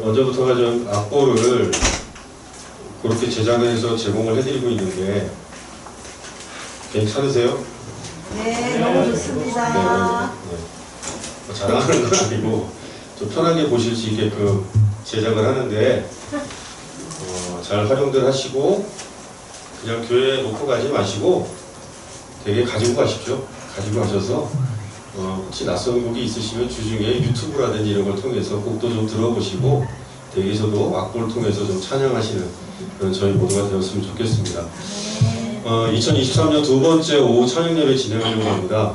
언제부터가 좀 악보를 그렇게 제작을 해서 제공을 해드리고 있는데 괜찮으세요? 네, 너무 좋습니다. 뭐 자랑하는 건 아니고 좀 편하게 보실 수 있게끔 제작을 하는데 잘 활용들 하시고 그냥 교회에 놓고 가지 마시고 되게 가지고 가십시오. 가지고 가셔서 혹시 낯선 곡이 있으시면 주중에 유튜브라든지 이런 걸 통해서 곡도 좀 들어보시고 댁에서도 악보를 통해서 좀 찬양하시는 그런 저희 모두가 되었으면 좋겠습니다. 2023년 두 번째 오후 찬양 예배 진행하려고 합니다.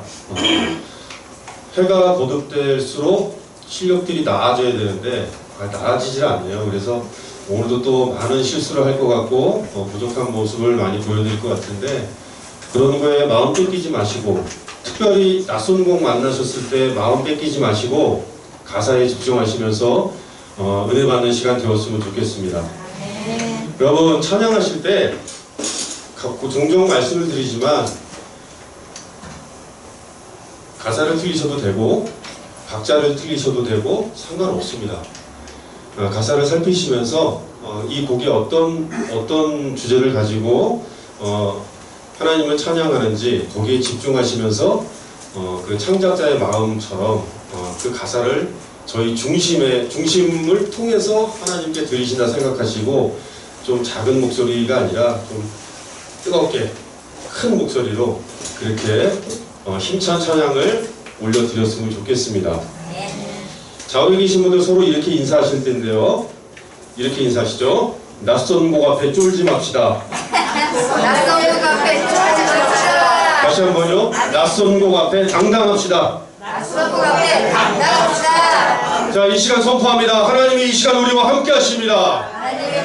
해가 거듭될수록 실력들이 나아져야 되는데 나아지질 않네요. 그래서 오늘도 또 많은 실수를 할 것 같고 부족한 모습을 많이 보여드릴 것 같은데 그런 거에 마음 뺏기지 마시고 특별히 낯선 곡 만나셨을 때 마음 뺏기지 마시고 가사에 집중하시면서 은혜 받는 시간 되었으면 좋겠습니다. 여러분 찬양하실 때 종종 말씀을 드리지만 가사를 틀리셔도 되고 박자를 틀리셔도 되고 상관없습니다. 가사를 살피시면서 이 곡이 어떤 주제를 가지고 하나님을 찬양하는지 거기에 집중하시면서 그 창작자의 마음처럼 그 가사를 저희 중심을 통해서 하나님께 드리신다 생각하시고 좀 작은 목소리가 아니라 좀 뜨겁게 큰 목소리로 그렇게 힘찬 찬양을 올려드렸으면 좋겠습니다. 좌우에 계신 분들 서로 이렇게 인사하실 텐데요. 이렇게 인사하시죠. 낯선 곡 앞에 쫄지 맙시다. 낯선 곡 앞에 쫄지 맙시다. 다시 한번요. 낯선 곡 앞에 당당합시다. 낯선 곡 앞에 당당합시다. 자, 이 시간 선포합니다. 하나님이 이 시간 우리와 함께 하십니다.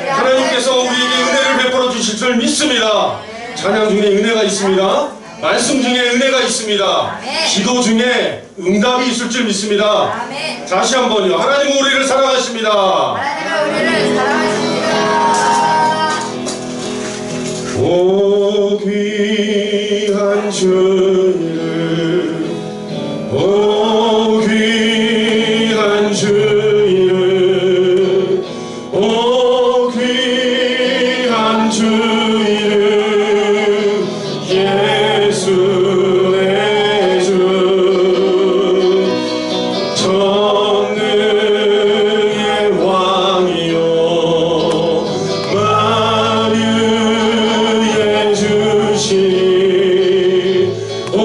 하나님께서 우리에게 은혜를 베풀어 주실 줄 믿습니다. 찬양 중에 은혜가 있습니다. 말씀 중에 은혜가 있습니다. 기도 중에 응답이 있을 줄 믿습니다. 다시 한번요. 하나님은 우리를 사랑하십니다. 하나님은 우리를 사랑하십니다. 오 귀한 주를 오 귀한 주를 오 귀한 주를 예수의 주 전능의 왕이요 만유의 주신 오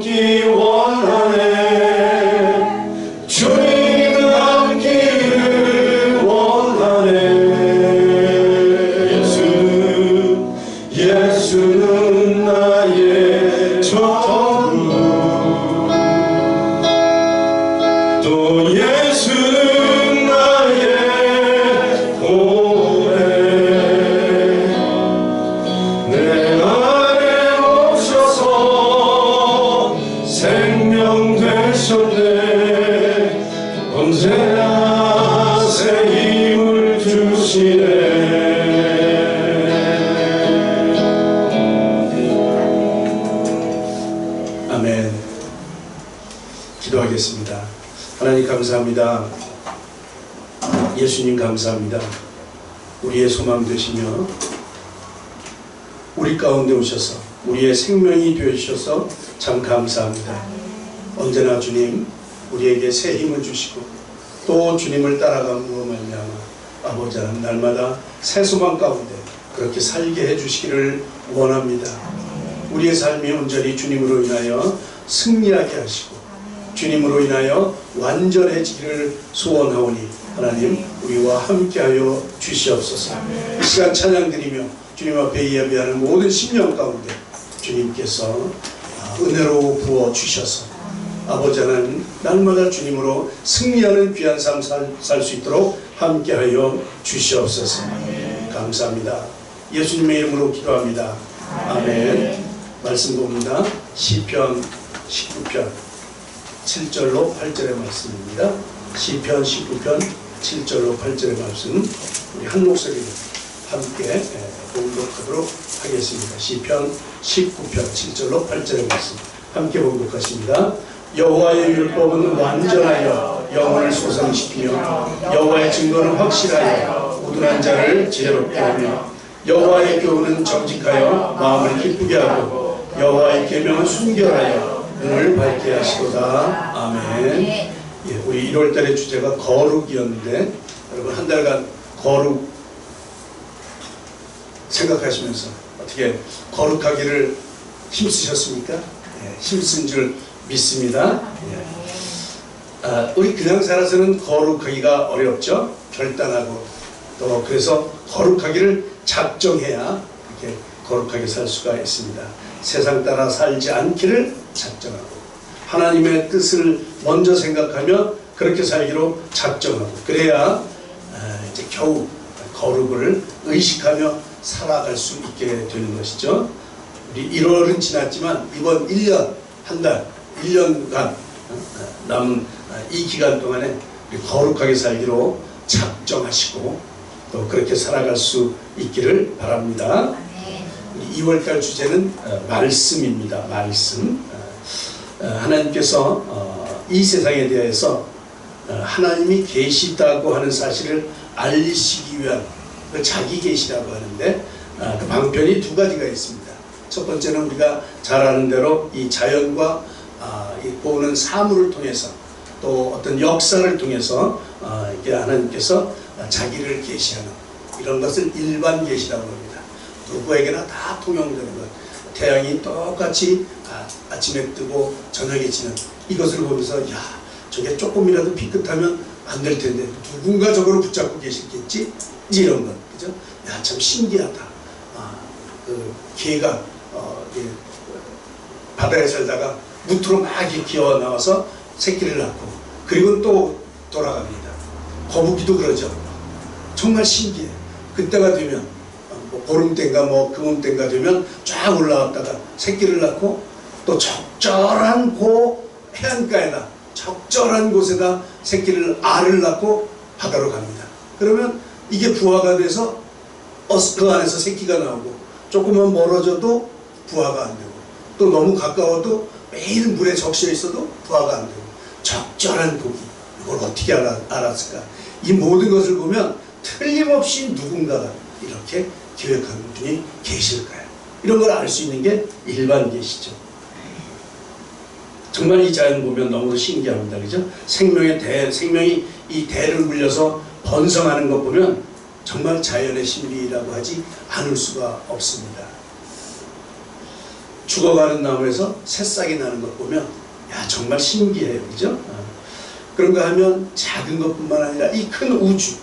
닮기 원하네. 주님 닮기를 원하네. 예수는 나의 전부. 또 예수는 나의 보배. 내 안에 오셔서 생명 되셨네. 언제나 새 힘을 주시네. 아멘. 기도하겠습니다. 하나님 감사합니다. 예수님 감사합니다. 우리의 소망 되시며 우리 가운데 오셔서 우리의 생명이 되어주셔서 참 감사합니다. 언제나 주님 우리에게 새 힘을 주시고 또 주님을 따라감으로 말미암아 아버지 하나님 날마다 새 소망 가운데 그렇게 살게 해주시기를 원합니다. 우리의 삶이 온전히 주님으로 인하여 승리하게 하시고 주님으로 인하여 완전해지기를 소원하오니 하나님 우리와 함께하여 주시옵소서. 이 시간 찬양드리며 주님 앞에 예배하는 모든 심령 가운데 주님께서 은혜로 부어주셔서 아버지 하나님 날마다 주님으로 승리하는 귀한 삶 살 수 있도록 함께하여 주시옵소서. 감사합니다. 예수님의 이름으로 기도합니다. 아멘. 말씀 봅니다. 시편 19편 7절로 8절의 말씀입니다. 시편 19편 7절로 8절의 말씀 우리 한 목소리로 함께 봉독하도록 하겠습니다. 시편 19편 7절로 8절의 말씀 함께 봉독하십니다. 여호와의 율법은 완전하여 영혼을 소성시키며 여호와의 증거는 확실하여 우둔한 자를 지혜롭게 하며 여호와의 교훈은 정직하여 마음을 기쁘게 하고 여호와의 계명은 순결하여 눈을 밝게 하시도다. 아멘. 예, 우리 1월달의 주제가 거룩이었는데 여러분 한 달간 거룩 생각하시면서 어떻게 거룩하기를 힘쓰셨습니까? 예, 힘쓴 줄 믿습니다. 예. 우리 그냥 살아서는 거룩하기가 어렵죠. 결단하고 또 그래서 거룩하기를 작정해야 이렇게 거룩하게 살 수가 있습니다. 세상 따라 살지 않기를 작정하고 하나님의 뜻을 먼저 생각하며 그렇게 살기로 작정하고 그래야 이제 겨우 거룩을 의식하며 살아갈 수 있게 되는 것이죠. 우리 1월은 지났지만 이번 1년 한 달 1년간 남은 이 기간 동안에 우리 거룩하게 살기로 작정하시고 또 그렇게 살아갈 수 있기를 바랍니다. 2월달 주제는 말씀입니다. 말씀. 하나님께서 이 세상에 대해서 하나님이 계시다고 하는 사실을 알리시기 위한 자기 계시라고 하는데 그 방편이 두 가지가 있습니다. 첫 번째는 우리가 잘 아는 대로 이 자연과 보는 사물을 통해서 또 어떤 역사를 통해서 이렇게 하나님께서 자기를 계시하는 이런 것을 일반 계시라고 합니다. 누구에게나 다 통용되는 것. 태양이 똑같이 아침에 뜨고 저녁에 지는 이것을 보면서 야 저게 조금이라도 삐끗하면 안 될 텐데 누군가 저거를 붙잡고 계시겠지 이런 것 그죠? 야 참 신기하다. 그 개가 바다에 살다가 무트로 막 기어 나와서 새끼를 낳고 그리고 또 돌아갑니다. 거북이도 그러죠. 정말 신기해. 그때가 되면 보름 때인가 금음 때인가 되면 쫙 올라왔다가 새끼를 낳고 또 적절한 해안가에다 적절한 곳에다 알을 낳고 바다로 갑니다. 그러면 이게 부화가 돼서 그 안에서 새끼가 나오고 조금만 멀어져도 부화가 안 되고 또 너무 가까워도 매일 물에 적셔 있어도 부화가 안 되고 적절한 고기 이걸 어떻게 알았을까? 이 모든 것을 보면 틀림없이 누군가가 이렇게 계획하는 분이 계실 거야. 이런 걸 알 수 있는 게 일반 계시죠. 정말 이 자연 보면 너무 신기합니다. 그죠? 생명이 이 대를 물려서 번성하는 것 보면 정말 자연의 신비라고 하지 않을 수가 없습니다. 죽어가는 나무에서 새싹이 나는 것 보면 야 정말 신기해요. 그죠? 그런가 하면 작은 것뿐만 아니라 이 큰 우주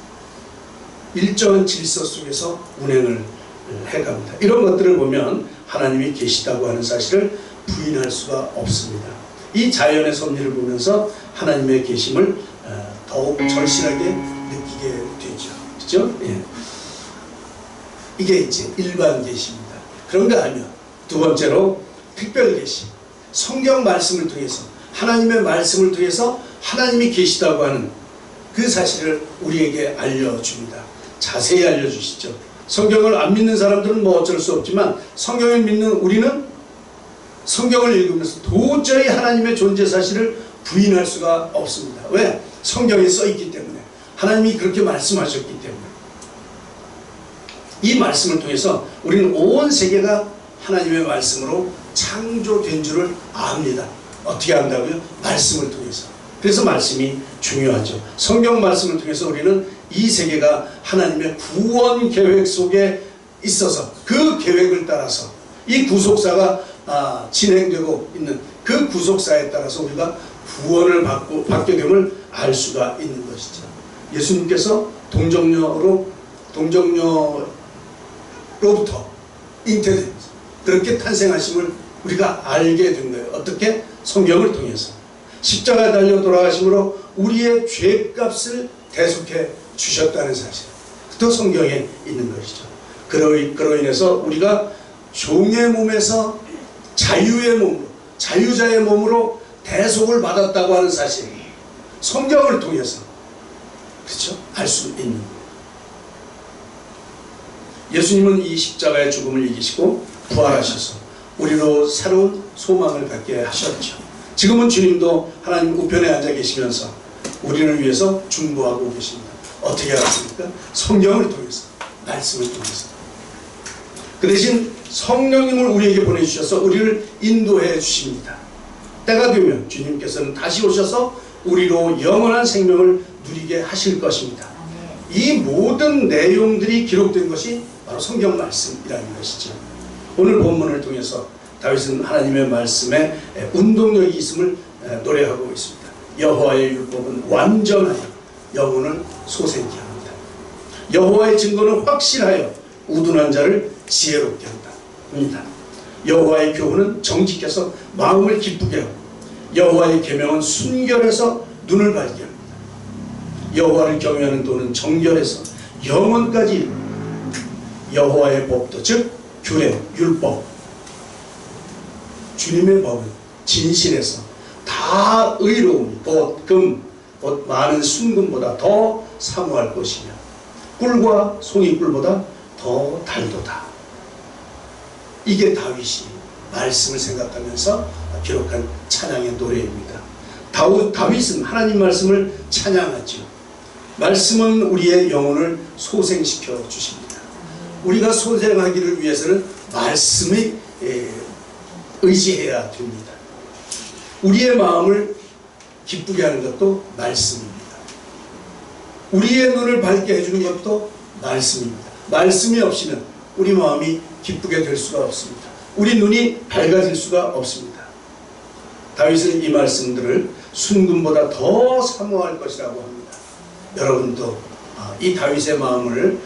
일정한 질서 속에서 운행을 해갑니다. 이런 것들을 보면 하나님이 계시다고 하는 사실을 부인할 수가 없습니다. 이 자연의 섭리를 보면서 하나님의 계심을 더욱 절실하게 느끼게 되죠. 그죠? 예. 이게 이제 일반 계시입니다. 그런가 하면 두 번째로 특별 계시. 성경 말씀을 통해서 하나님의 말씀을 통해서 하나님이 계시다고 하는 그 사실을 우리에게 알려줍니다. 자세히 알려주시죠. 성경을 안 믿는 사람들은 뭐 어쩔 수 없지만 성경을 믿는 우리는 성경을 읽으면서 도저히 하나님의 존재 사실을 부인할 수가 없습니다. 왜? 성경에 써있기 때문에. 하나님이 그렇게 말씀하셨기 때문에. 이 말씀을 통해서 우리는 온 세계가 하나님의 말씀으로 창조된 줄을 압니다. 어떻게 안다고요? 말씀을 통해서. 그래서 말씀이 중요하죠. 성경 말씀을 통해서 우리는 이 세계가 하나님의 구원 계획 속에 있어서 그 계획을 따라서 이 구속사가 진행되고 있는 그 구속사에 따라서 우리가 구원을 받게 됨을 알 수가 있는 것이죠. 예수님께서 동정녀로부터 잉태된 그렇게 탄생하심을 우리가 알게 된 거예요. 어떻게? 성경을 통해서. 십자가에 달려 돌아가심으로 우리의 죄값을 대속해 주셨다는 사실. 또 성경에 있는 것이죠. 그로 인해서 우리가 종의 몸에서 자유의 몸으로, 자유자의 몸으로 대속을 받았다고 하는 사실이 성경을 통해서 그렇죠? 알 수 있는 거예요. 예수님은 이 십자가의 죽음을 이기시고 부활하셔서 우리로 새로운 소망을 갖게 하셨죠. 지금은 주님도 하나님 우편에 앉아 계시면서 우리를 위해서 중보하고 계십니다. 어떻게 알았습니까? 성경을 통해서, 말씀을 통해서. 그 대신 성령님을 우리에게 보내주셔서 우리를 인도해 주십니다. 때가 되면 주님께서는 다시 오셔서 우리로 영원한 생명을 누리게 하실 것입니다. 이 모든 내용들이 기록된 것이 바로 성경 말씀이라는 것이죠. 오늘 본문을 통해서 다윗은 하나님의 말씀에 운동력이 있음을 노래하고 있습니다. 여호와의 율법은 완전하여 영혼을 소생케 합니다. 여호와의 증거는 확실하여 우둔한 자를 지혜롭게 한다. 여호와의 교훈은 정직해서 마음을 기쁘게 하고 여호와의 계명은 순결해서 눈을 밝게 합니다. 여호와를 경외하는 도는 정결해서 영혼까지 이룹니다. 여호와의 법도 즉 규례, 율법, 주님의 법은 진실해서 다 의로움이 곧 많은 순금보다 더 사모할 것이며 꿀과 송이꿀보다 더 달도다. 이게 다윗이 말씀을 생각하면서 기록한 찬양의 노래입니다. 다윗은 하나님 말씀을 찬양하죠. 말씀은 우리의 영혼을 소생시켜 주십니다. 우리가 소생하기를 위해서는 말씀에 의지해야 됩니다. 우리의 마음을 기쁘게 하는 것도 말씀입니다. 우리의 눈을 밝게 해주는 것도 말씀입니다. 말씀이 없이는 우리 마음이 기쁘게 될 수가 없습니다. 우리 눈이 밝아질 수가 없습니다. 다윗은 이 말씀들을 순금보다 더 사모할 것이라고 합니다. 여러분도 이 다윗의 마음을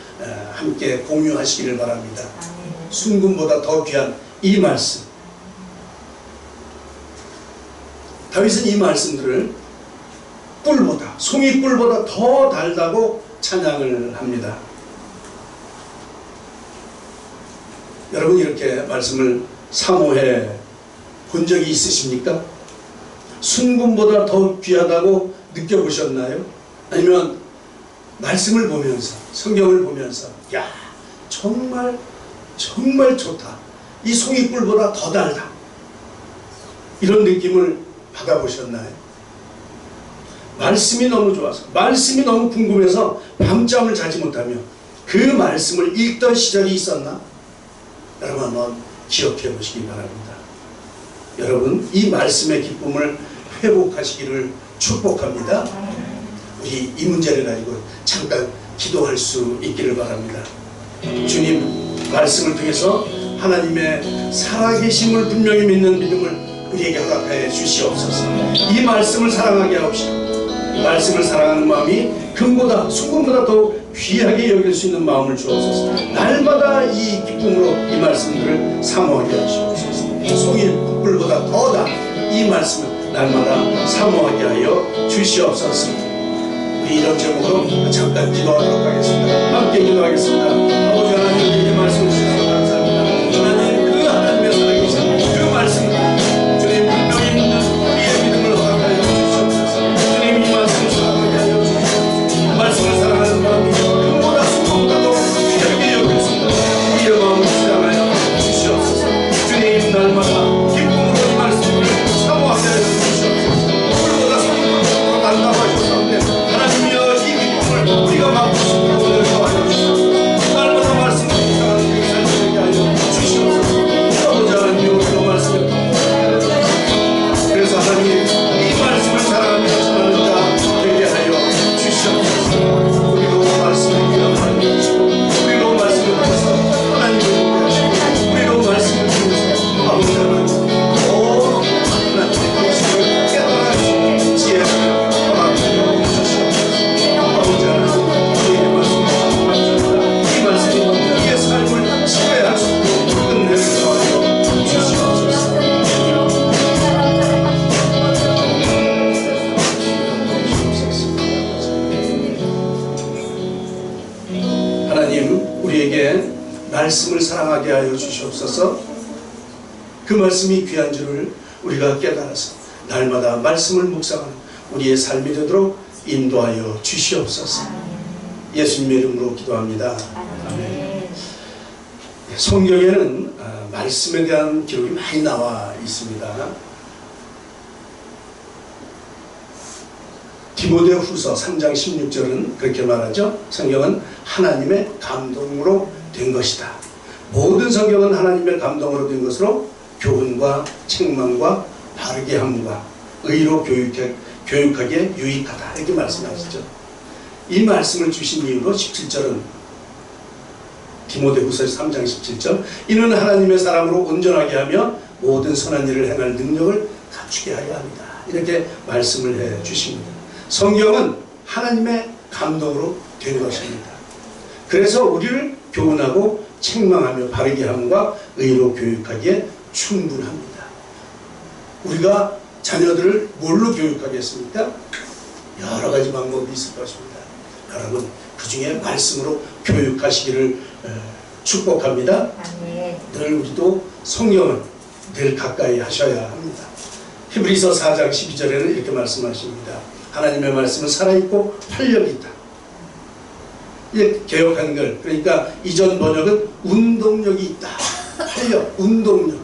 함께 공유하시기를 바랍니다. 순금보다 더 귀한 이 말씀. 다윗은 이 말씀들을 꿀보다, 송이꿀보다 더 달다고 찬양을 합니다. 여러분 이렇게 말씀을 사모해 본 적이 있으십니까? 순금보다 더 귀하다고 느껴보셨나요? 아니면 말씀을 보면서, 성경을 보면서 야 정말 좋다. 이 송이꿀보다 더 달다. 이런 느낌을 받아보셨나요? 말씀이 너무 좋아서, 말씀이 너무 궁금해서 밤잠을 자지 못하며 그 말씀을 읽던 시절이 있었나? 여러분 한번 기억해 보시기 바랍니다. 여러분 이 말씀의 기쁨을 회복하시기를 축복합니다. 우리 이 문제를 가지고 잠깐 기도할 수 있기를 바랍니다. 주님, 말씀을 통해서 하나님의 살아계심을 분명히 믿는 믿음을 우리에게 허락하여 주시옵소서. 이 말씀을 사랑하게 하옵시고 이 말씀을 사랑하는 마음이 금보다 순금보다 더 귀하게 여길 수 있는 마음을 주옵소서. 날마다 이 기쁨으로 이 말씀들을 사모하게 하시옵소서. 송이 붓불보다 더다 이 말씀을 날마다 사모하게 하여 주시옵소서. 우리 이런 제목으로 잠깐 기도하도록 하겠습니다. 함께 기도하겠습니다. 아버지 하나님, 우리에게 말씀을 주셔서 감사합니다. 하나님, 그 하나님의 살아계신 그 말씀을 주님 분명히 믿는 우리의 믿음을 허락하여 주시옵소서. 주님, 이 말씀을 사랑하게 하여 주시옵소서. 말씀을 사랑하는 마음이 금보다 순금보다도 귀하게 여겼습니다. 우리의 마음을 사랑하여 주시옵소서. 주님, 날마다 기쁨으로 이 말씀을 사모하게 하여 주시옵소서. 물보다 순금보다 난감하셨사온데 하나님이여, 이 기쁨을 우리가 맛보고 싶어 오늘 더하여 주시옵소서. 날마다 말씀을 사랑하는 우리 삶을 되게 하여 주시옵소서. 아버지 하나님, 우리가 말씀을 그래서 하나님, 이 말씀을 사랑하며 전하는 자 되게 하여 주시옵소서. 우리로 말씀을 기억하여 주시고 우리로 말씀을 통해서 하나님을 보게 하시고 우리로 말씀을 통해서 아버지 하나님 하나님의 말씀을 깨달아 지혜를 허락하여 주시옵소서. 아버지 하나님, 우리에게 말씀을 감사합니다. 이 말씀이 우리의 삶을 지배할 수 있고 끝내를 더하여 주시옵소서. 하나님, 우리에게 말씀을 사랑하게 하여 주시옵소서. 그 말씀이 귀한 줄을 우리가 깨달아서 날마다 말씀을 묵상하는 우리의 삶이 되도록 인도하여 주시옵소서. 예수님의 이름으로 기도합니다. 아멘. 성경에는 말씀에 대한 기록이 많이 나와 있습니다. 디모데후서 3장 16절은 그렇게 말하죠. 성경은 하나님의 감동으로 된 것이다. 모든 성경은 하나님의 감동으로 된 것으로 교훈과 책망과 바르게 함과 의로 교육하기에 유익하다, 이렇게 말씀하시죠. 이 말씀을 주신 이유로 17절은 디모데후서 3장 17절, 이는 하나님의 사람으로 온전하게 하며 모든 선한 일을 행할 능력을 갖추게 하려 합니다, 이렇게 말씀을 해 주십니다. 성경은 하나님의 감동으로 된 것입니다. 그래서 우리를 교훈하고 책망하며 바르게 함과 의로 교육하기에 충분합니다. 우리가 자녀들을 뭘로 교육하겠습니까? 여러 가지 방법이 있을 것입니다. 여러분, 그 중에 말씀으로 교육하시기를 축복합니다. 늘 우리도 성경을 늘 가까이 하셔야 합니다. 히브리서 4장 12절에는 이렇게 말씀하십니다. 하나님의 말씀은 살아있고 활력이 있다. 개역 한글, 그러니까 이전 번역은 운동력이 있다. 활력, 운동력,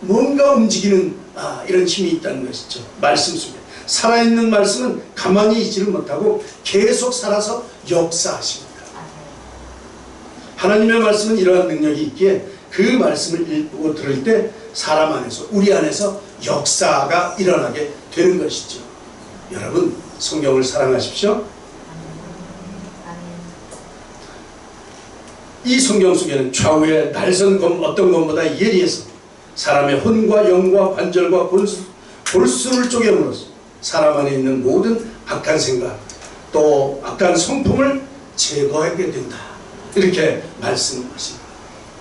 뭔가 움직이는 이런 힘이 있다는 것이죠. 말씀 속에 살아있는 말씀은 가만히 있지를 못하고 계속 살아서 역사하십니다. 하나님의 말씀은 이러한 능력이 있기에 그 말씀을 읽고 들을 때 사람 안에서, 우리 안에서 역사가 일어나게 되는 것이죠. 여러분, 성경을 사랑하십시오. 이 성경 속에는 좌우의 날선 검 어떤 검보다 예리해서 사람의 혼과 영과 관절과 골수를 쪼개므로써 사람 안에 있는 모든 악한 생각 또 악한 성품을 제거하게 된다, 이렇게 말씀하십니다.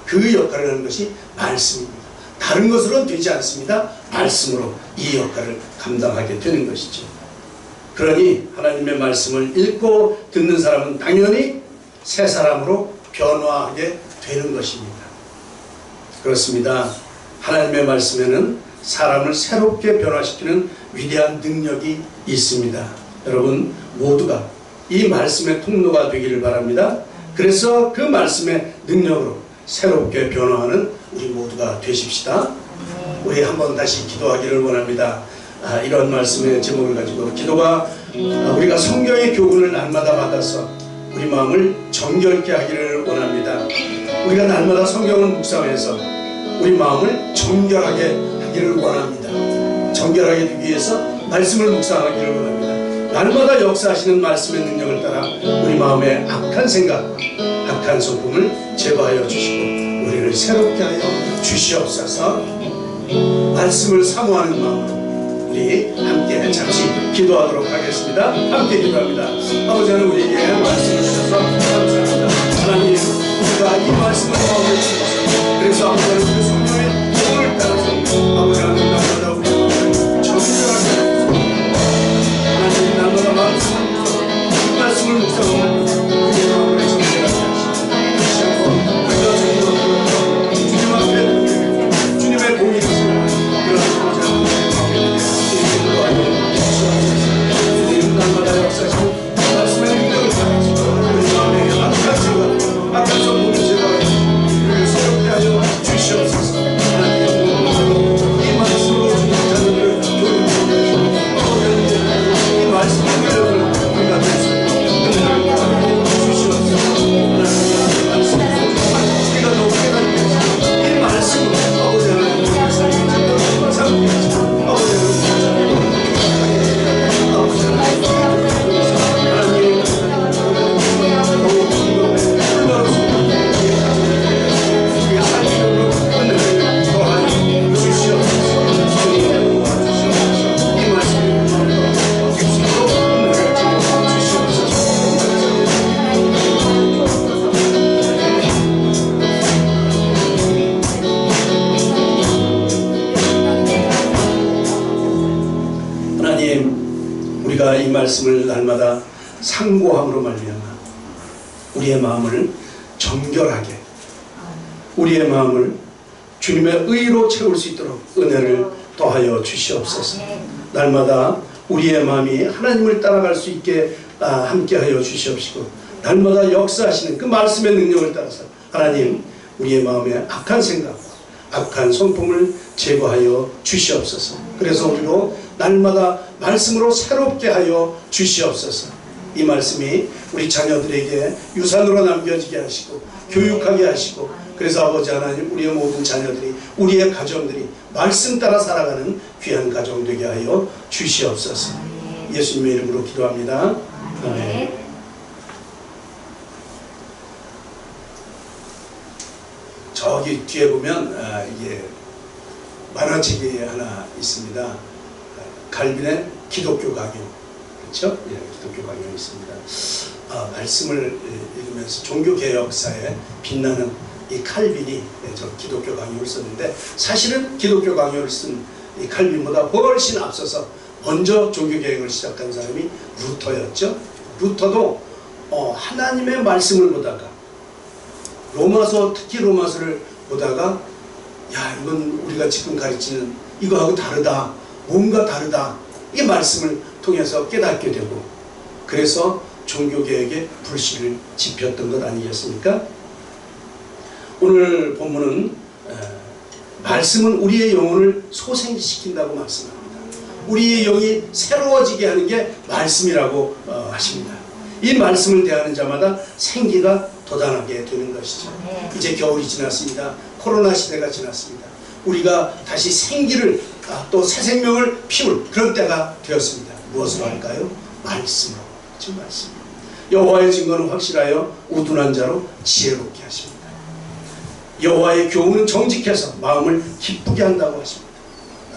그 역할을 하는 것이 말씀입니다. 다른 것으로는 되지 않습니다. 말씀으로 이 역할을 감당하게 되는 것이죠. 그러니 하나님의 말씀을 읽고 듣는 사람은 당연히 새 사람으로 변화하게 되는 것입니다. 그렇습니다. 하나님의 말씀에는 사람을 새롭게 변화시키는 위대한 능력이 있습니다. 여러분 모두가 이 말씀의 통로가 되기를 바랍니다. 그래서 그 말씀의 능력으로 새롭게 변화하는 우리 모두가 되십시다. 우리 한번 다시 기도하기를 원합니다. 이런 말씀의 제목을 가지고 기도가 우리가 성경의 교훈을 날마다 받아서 우리 마음을 정결케 하기를 원합니다. 우리가 날마다 성경을 묵상해서 우리 마음을 정결하게 하기를 원합니다. 정결하게 되기 위해서 말씀을 묵상하기를 원합니다. 날마다 역사하시는 말씀의 능력을 따라 우리 마음의 악한 생각, 악한 성품을 제거하여 주시고 우리를 새롭게 하여 주시옵소서. 말씀을 사모하는 마음으로 우리 함께 잠시 기도하도록 하겠습니다. 함께 기도합니다. 아버지 하나님, 우리에게 말씀을 주셔서 감사합니다. 하나님, 우리가 이 말씀을 마음에 주셔서 그래서 아버지 하나님, 그 성령의 도움을 따라서 아버지 하나님, 날마다 우리 마음을 정결하게 해주소서. 하나님, 날마다 말씀을 묵상하는 우리의 마음을 정결하게 하시고 다시 한번 우리가 주님 앞에 주님의 공이 되시는 그런 아버지 하나님의 마음에 기도하여 주시옵소서. 날마다 역사하시고 말씀의 능력을 받으시고 우리 마음에 악한 성품을 제거하여 우리를 새롭게 하여 주시옵소서. 하나님, 이 말씀으로 주님 자녀들을 교육하시고 이 말씀의 능력을 우리가 될 수 있도록 은혜를 받아 주시옵소서. 하나님, 말씀을 우리가 너무 깨닫게 하시고 이 말씀으로 아버지 하나님, 우리의 삶을 지금 삼게 하시고 아버지 하나님, 아버지 하나님, 하나님, 우리가 이 말씀을 날마다 상고함으로 말미암아 우리의 마음을 정결하게, 우리의 마음을 주님의 의로 채울 수 있도록 은혜를 더하여 주시옵소서. 날마다 우리의 마음이 하나님을 따라갈 수 있게 함께하여 주시옵시고, 날마다 역사하시는 그 말씀의 능력을 따라서 하나님, 우리의 마음에 악한 생각과 악한 성품을 제거하여 주시옵소서. 그래서 우리로 날마다 말씀으로 새롭게 하여 주시옵소서. 이 말씀이 우리 자녀들에게 유산으로 남겨지게 하시고 교육하게 하시고, 그래서 아버지 하나님, 우리의 모든 자녀들이, 우리의 가정들이 말씀 따라 살아가는 귀한 가정 되게 하여 주시옵소서. 예수님의 이름으로 기도합니다. 아멘. 저기 뒤에 보면 이게 만화책이 하나 있습니다. 갈빈의 기독교 강요, 그렇죠? 예, 기독교 강요 있습니다. 말씀을 읽으면서 종교개혁사에 빛나는 이 칼빈이 저 기독교 강요를 썼는데, 사실은 기독교 강요를 쓴 이 칼빈보다 훨씬 앞서서 먼저 종교개혁을 시작한 사람이 루터였죠. 루터도 하나님의 말씀을 보다가, 로마서, 특히 로마서를 보다가, 야, 이건 우리가 지금 가르치는 이거하고 다르다, 뭔가 다르다, 이 말씀을 통해서 깨닫게 되고, 그래서 종교개혁에 불씨를 지폈던 것 아니겠습니까? 오늘 본문은 말씀은 우리의 영혼을 소생시킨다고 말씀합니다. 우리의 영이 새로워지게 하는 게 말씀이라고 하십니다. 이 말씀을 대하는 자마다 생기가 돋아나게 되는 것이죠. 이제 겨울이 지났습니다. 코로나 시대가 지났습니다. 우리가 다시 생기를, 또 새 생명을 피울 그런 때가 되었습니다. 무엇으로 할까요? 말씀으로. 지금 말씀. 여호와의 증거는 확실하여 우둔한 자로 지혜롭게 하십니다. 여호와의 교훈은 정직해서 마음을 기쁘게 한다고 하십니다.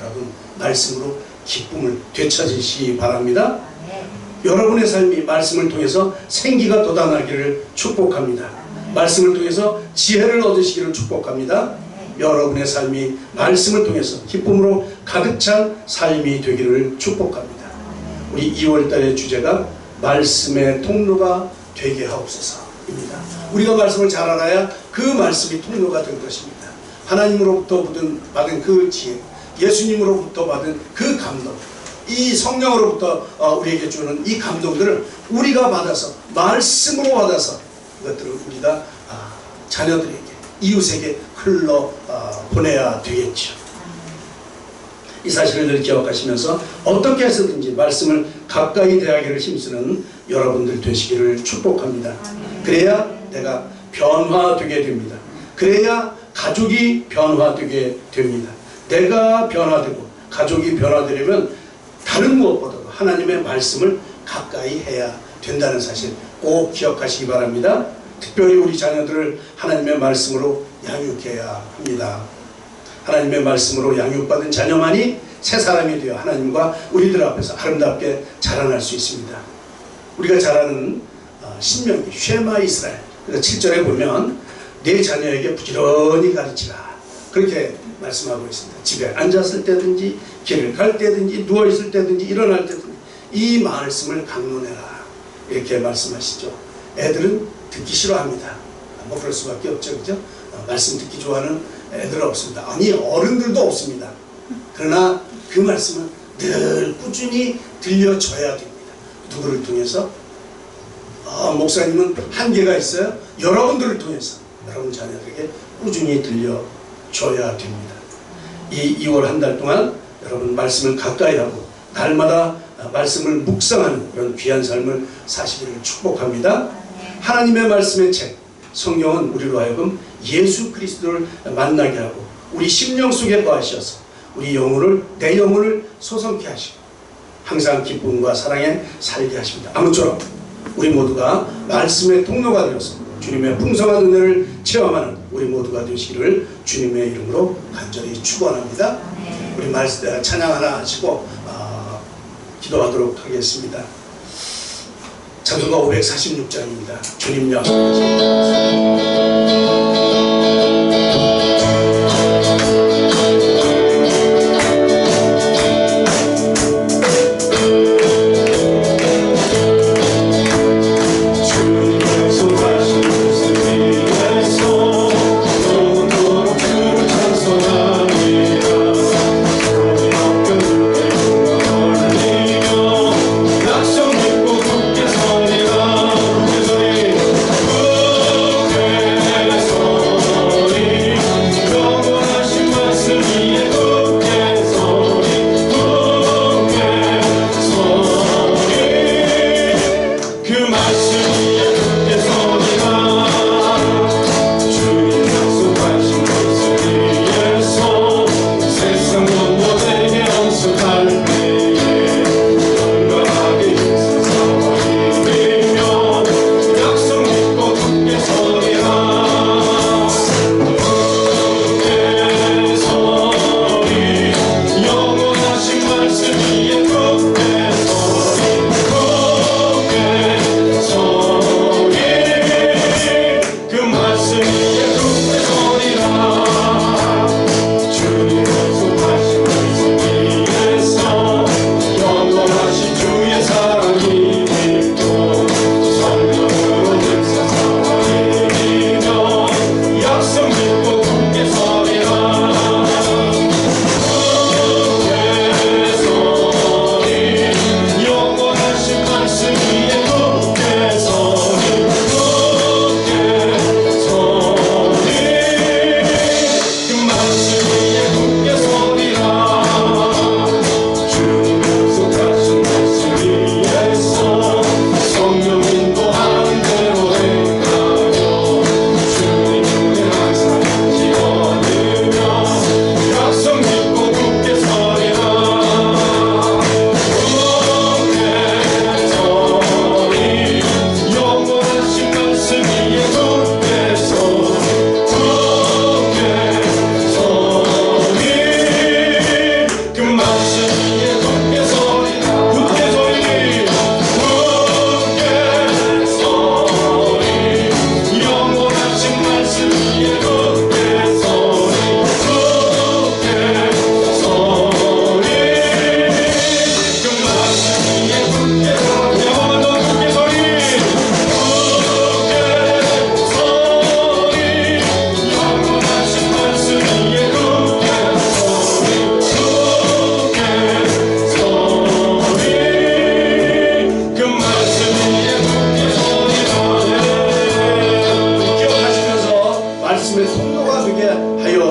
여러분, 말씀으로 기쁨을 되찾으시기 바랍니다. 여러분의 삶이 말씀을 통해서 생기가 돋아나기를 축복합니다. 말씀을 통해서 지혜를 얻으시기를 축복합니다. 여러분의 삶이 말씀을 통해서 기쁨으로 가득 찬 삶이 되기를 축복합니다. 우리 2월달의 주제가 말씀의 통로가 되게 하옵소서입니다. 우리가 말씀을 잘 알아야 그 말씀이 통로가 될 것입니다. 하나님으로부터 받은 그 지혜, 예수님으로부터 받은 그 감동, 이 성령으로부터 우리에게 주는 이 감동들을 우리가 받아서, 말씀으로 받아서 그것들을 우리가 자녀들에게, 이웃에게 흘러 보내야 되겠죠. 이 사실을 늘 기억하시면서 어떻게 해서든지 말씀을 가까이 대하기를 힘쓰는 여러분들 되시기를 축복합니다. 그래야 내가 변화되게 됩니다. 그래야 가족이 변화되게 됩니다. 내가 변화되고 가족이 변화되려면 다른 무엇보다도 하나님의 말씀을 가까이 해야 된다는 사실 꼭 기억하시기 바랍니다. 특별히 우리 자녀들을 하나님의 말씀으로 양육해야 합니다. 하나님의 말씀으로 양육받은 자녀만이 새 사람이 되어 하나님과 우리들 앞에서 아름답게 자라날 수 있습니다. 우리가 잘 아는 신명기 쉐마 이스라엘 7절에 보면 내 자녀에게 부지런히 가르치라 그렇게 말씀하고 있습니다. 집에 앉았을 때든지 길을 갈 때든지 누워있을 때든지 일어날 때든지 이 말씀을 강론해라 이렇게 말씀하시죠. 애들은 듣기 싫어합니다. 뭐 그럴 수밖에 없죠. 그죠? 말씀 듣기 좋아하는 애들은 없습니다. 아니 어른들도 없습니다. 그러나 그 말씀은 늘 꾸준히 들려줘야 됩니다. 누구를 통해서? 목사님은 한계가 있어요. 여러분들을 통해서 여러분 자녀들에게 꾸준히 들려줘야 됩니다. 이 2월 한 달 동안 여러분 말씀을 가까이 하고 날마다 말씀을 묵상하는 그런 귀한 삶을 사시기를 축복합니다. 하나님의 말씀의 책 성경은 우리로 하여금 예수 그리스도를 만나게 하고 우리 심령 속에 거하셔서 우리 영혼을 내 영혼을 소성케 하시고 항상 기쁨과 사랑에 살게 하십니다. 아무쪼록 우리 모두가 말씀의 통로가 되어서 주님의 풍성한 은혜를 체험하는 우리 모두가 되시기를 주님의 이름으로 간절히 축원합니다. 우리 말씀 찬양 하나 하시고 기도하도록 하겠습니다. 찬송가 546장입니다. 주님 약속하신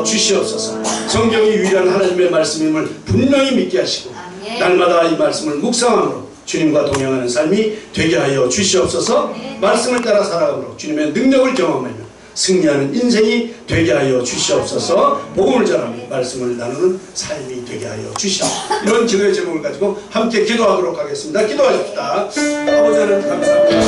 주시옵소서. 성경이 유일한 하나님의 말씀임을 분명히 믿게 하시고 날마다 이 말씀을 묵상함으로 주님과 동행하는 삶이 되게 하여 주시옵소서. 말씀을 따라 살아감으로 주님의 능력을 경험하며 승리하는 인생이 되게 하여 주시옵소서. 복음을 전하며 말씀을 나누는 삶이 되게 하여 주시옵소서. 이런 기도의 제목을 가지고 함께 기도하도록 하겠습니다. 기도하십시다. 아버지 하나님 감사합니다.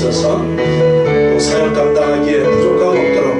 주시옵소서. 또 사역 감당하기에 부족함 없도록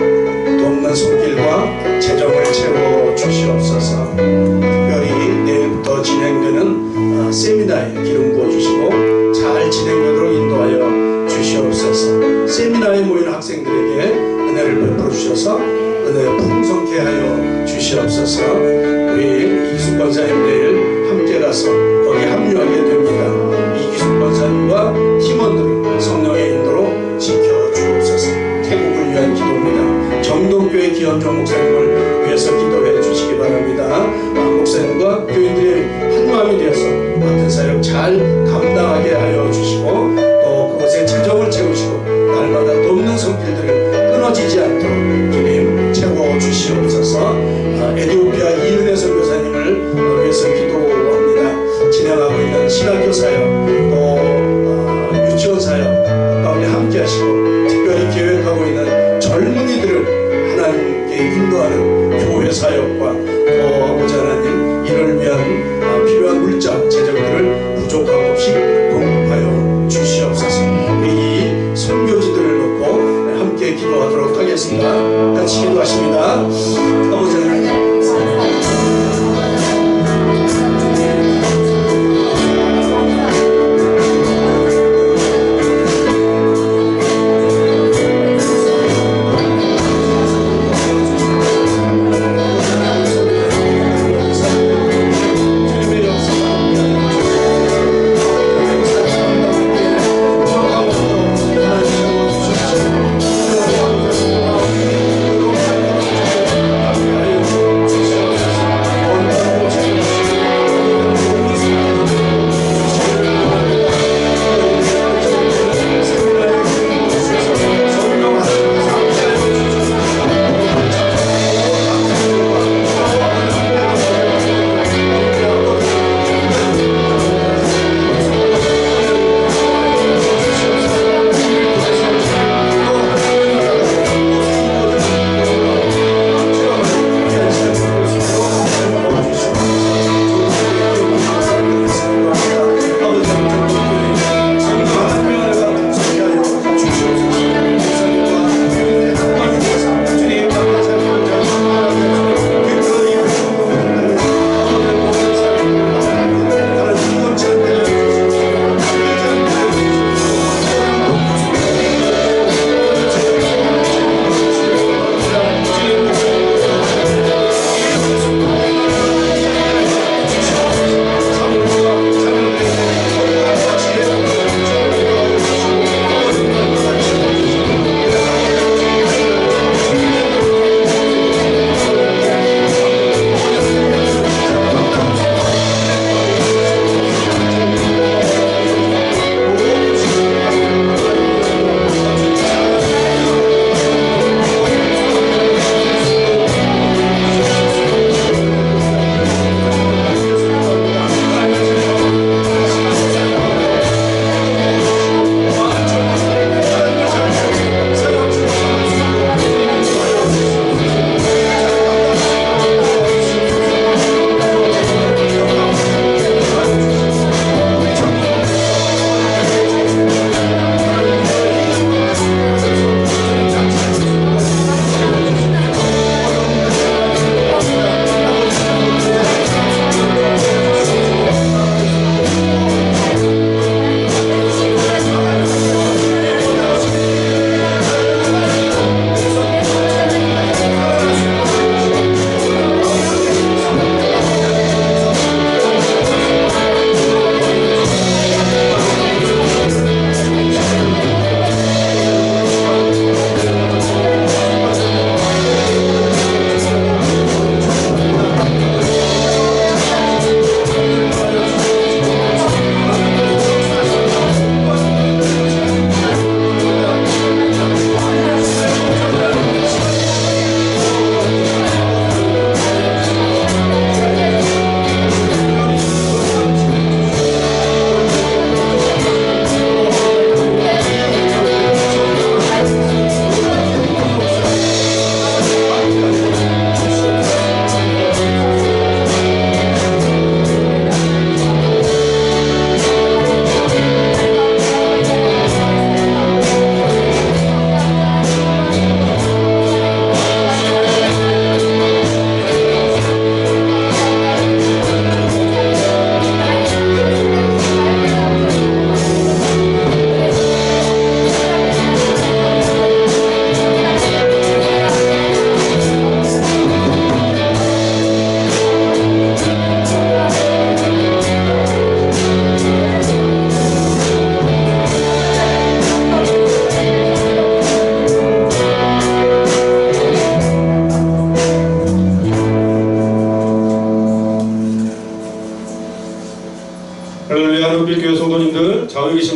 돕는 손길과 재정을 채워 주시옵소서. 특별히 내일부터 진행되는 세미나에 기름 부어 주시고 잘 진행되도록 인도하여 주시옵소서. 세미나에 모인 학생들에게 은혜를 베풀어 주셔서 은혜 풍성케 하여 주시옵소서. 우리 이기숙 권사님 내일 함께 가서 거기 합류하게 됩니다. 이기숙 권사님과 팀원들을 성령의 인도로 지켜주옵소서. 태국을 위한 기도입니다. 정동교회 기현종 목사님을 위해서 기도해 주시기 바랍니다. 목사님과 교인들의 한마음이 되어서 맡은 사역 잘 감당하게 하여 주시고 또 그것에 재정을 채우시고 날마다 돕는 손길들을 끊어지지 않도록 주님 채워 주시옵소서. 에티오피아 이은혜 선교사님을 위해서 기도합니다. 진행하고 있는 신학교 사역 또 유치원 사역 가운데 함께 하시고 특별히 계획하고 있는 젊은이들을 하나님께 인도하는 교회 사역과 또 아버지 하나님 이를 위한 필요한 물자 재정들을 부족함 없이 공급하여 주시옵소서. 이 선교지들을 놓고 함께 기도하도록 하겠습니다. 같이 기도하십니다. 아버지 하나님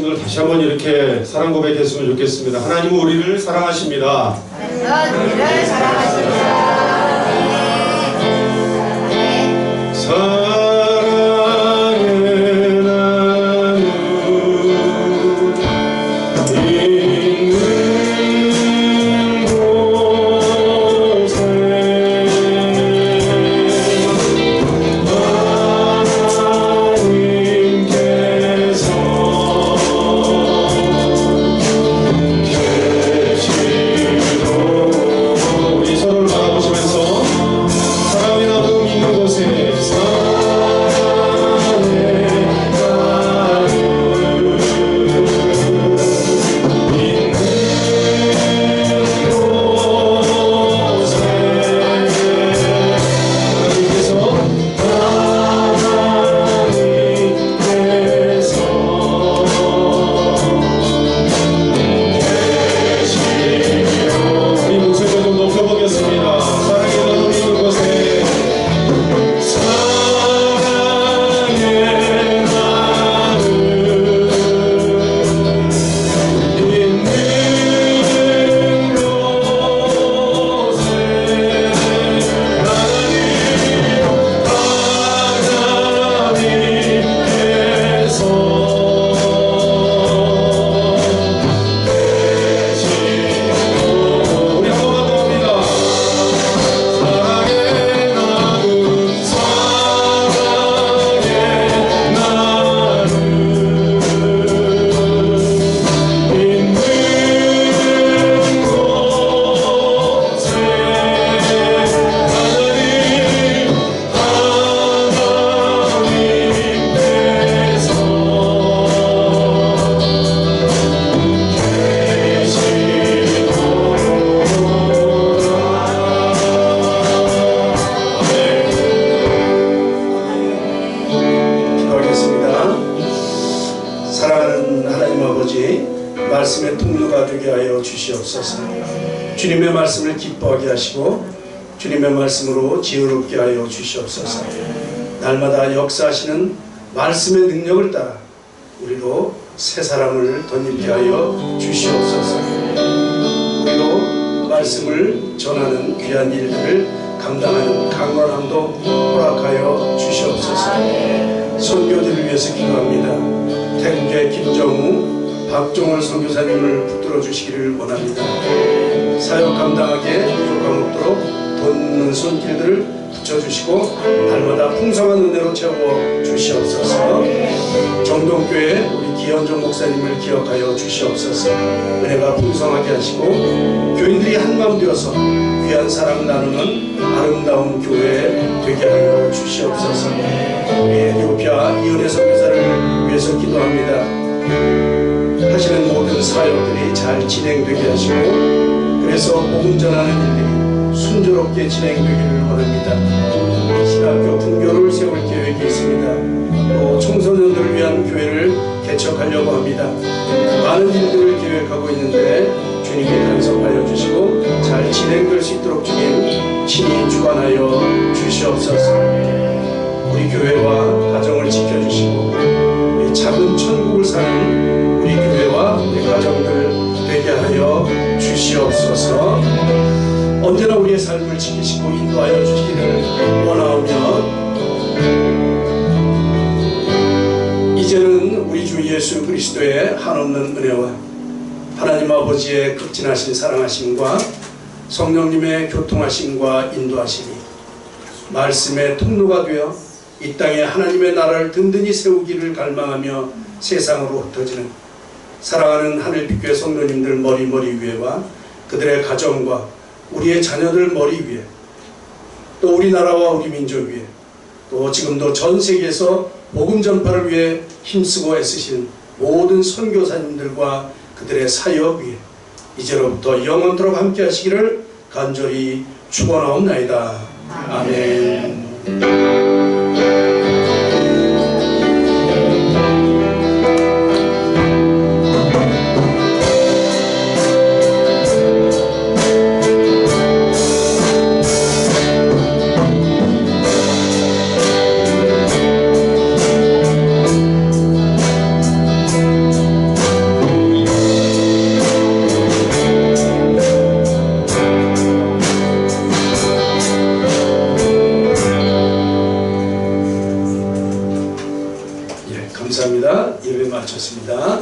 성도들 다시 한번 이렇게 사랑 고백했으면 좋겠습니다. 하나님은 우리를 사랑하십니다. 우리를 사랑하십니다. 사랑의 나무 있는 곳에 하나님께서 계시도록 우리 서로를 바라보시면서 사랑의 나무 있는 곳에 우리 목소리 좀 높여보겠습니다. 사랑의 나무 있는 곳에 사랑의 나무 있는 곳에 하나님께서 우리 한 번만 더 합니다. 사랑의 나무 사랑의 나무 있는 곳에 기도하겠습니다. 사랑하는 하나님 아버지, 말씀의 통로가 되게 하여 주시옵소서. 주님의 말씀을 기뻐하게 하시고 주님의 말씀으로 지혜롭게 하여 주시옵소서. 날마다 역사하시는 말씀의 능력을 따라 우리로 새 사람을 덧입게 하여 주시옵소서. 우리로 말씀을 전하는 귀한 일들을 감당하는 강건함도 허락하여 주시옵소서. 선교들을 위해서 기도합니다. 태국의 김정우, 박종월 선교사님을 붙들어 주시기를 원합니다. 사역 감당하기에 부족함 없도록 돕는 손길들을 붙여주시고 날마다 풍성한 은혜로 채워 주시옵소서. 정동교회 우리 기현종 목사님을 기억하여 주시옵소서. 은혜가 풍성하게 하시고 교인들이 한마음 되어서 귀한 사랑 나누는 아름다운 교회 되게 하여 주시옵소서. 우리 에티오피아 이은혜 선교사를 위해서 기도합니다. 하시는 모든 사역들이 잘 진행되게 하시고 그래서 복음 전하는 일들이 순조롭게 진행되기를 원합니다. 신학교 분교를 세울 계획이 있습니다. 또 청소년들을 위한 교회를 개척하려고 합니다. 많은 일들을 계획하고 있는데 주님이 간섭하여 주시고 잘 진행될 수 있도록 주님 친히 주관하여 주시옵소서. 우리 교회와 가정을 지켜주시고 우리 작은 천국을 사는 우리 교회와 우리 가정들 되게 하여 주시옵소서. 언제나 우리의 삶을 지키시고 인도하여 주시기를 원하오며 이제는 우리 주 예수 그리스도의 한없는 은혜와 하나님 아버지의 극진하신 사랑하심과 성령님의 교통하심과 인도하심이 말씀의 통로가 되어 이 땅에 하나님의 나라를 든든히 세우기를 갈망하며 세상으로 흩어지는 사랑하는 하늘빛교회 성도님들 머리 위에와 그들의 가정과 우리의 자녀들 머리 위에 또 우리나라와 우리 민족 위에 또 지금도 전 세계에서 복음 전파를 위해 힘쓰고 애쓰신 모든 선교사님들과 그들의 사역 위에 이제로부터 영원토록 함께 하시기를 간절히 축원하옵나이다. 아멘. 감사합니다. 예배 마쳤습니다.